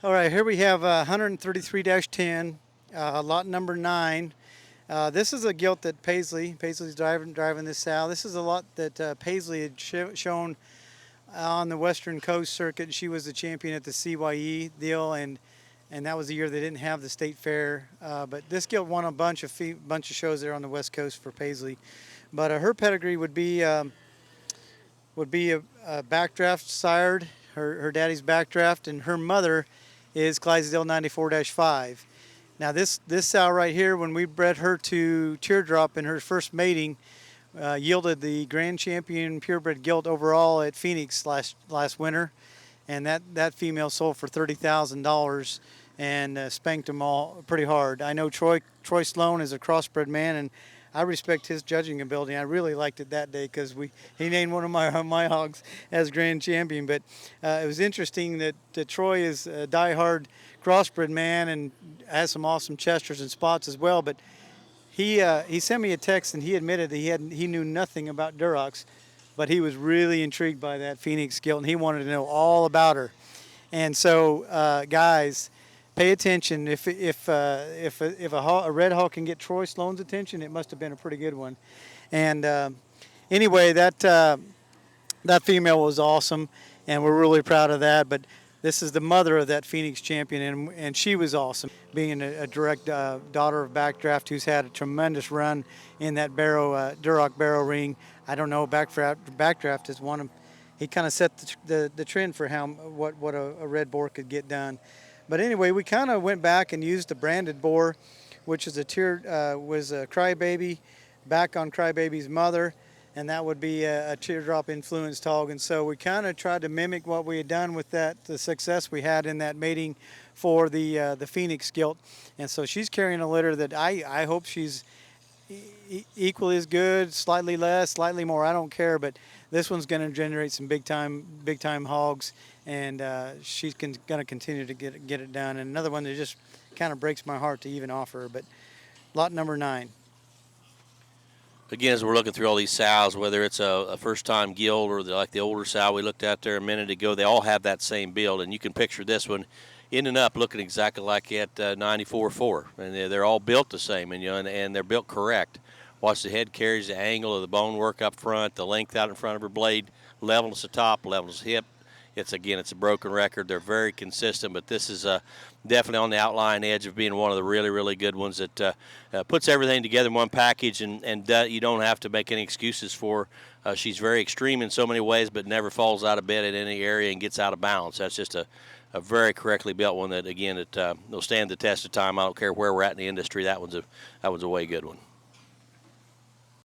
All right, here we have 133-10, lot number 9. This is a gilt that Paisley's driving this sow. This is a lot that Paisley had shown on the Western Coast circuit. She was the champion at the CYE deal, and that was the year they didn't have the state fair. But this gilt won a bunch of shows there on the West Coast for Paisley. But her pedigree would be a backdraft sired. Her daddy's backdraft, and her mother is Clydesdale 94-5. Now this sow right here, when we bred her to Teardrop in her first mating, yielded the grand champion purebred gilt overall at Phoenix last winter, and that female sold for $30,000 and spanked them all pretty hard. I know Troy Sloan is a crossbred man, and I respect his judging ability. I really liked it that day because he named one of my hogs as grand champion. But it was interesting that Troy is a diehard crossbred man and has some awesome chesters and spots as well. But he sent me a text and he admitted that he knew nothing about Durocs, but he was really intrigued by that Phoenix gilt and he wanted to know all about her. And so guys, pay attention. If a red hawk can get Troy Sloan's attention, it must have been a pretty good one. And anyway, that female was awesome, and we're really proud of that. But this is the mother of that Phoenix champion, and she was awesome, being a direct daughter of Backdraft, who's had a tremendous run in that Duroc barrow ring. I don't know, Backdraft is one of, he kind of set the trend for what a red boar could get done. But anyway, we kind of went back and used the branded boar, which is a Crybaby, back on Crybaby's mother, and that would be a Teardrop influenced hog. And so we kind of tried to mimic what we had done with the success we had in that mating for the Phoenix gilt. And so she's carrying a litter that I hope she's equally as good, slightly less, slightly more. I don't care, but this one's going to generate some big time hogs, and she's going to continue to get it done. And another one that just kind of breaks my heart to even offer her. But lot number 9. Again, as we're looking through all these sows, whether it's a first-time gilt or like the older sow we looked at there a minute ago, they all have that same build, and you can picture this one ending up looking exactly like at 94-4, and they're all built the same, and they're built correct. Watch the head carries, the angle of the bone work up front, the length out in front of her blade, level as the top, level as hip. It's a broken record. They're very consistent, but this is definitely on the outlying edge of being one of the really, really good ones that puts everything together in one package, and you don't have to make any excuses for. She's very extreme in so many ways, but never falls out of bed in any area and gets out of balance. That's just a very correctly built one that, again, will stand the test of time. I don't care where we're at in the industry. That one's a way good one.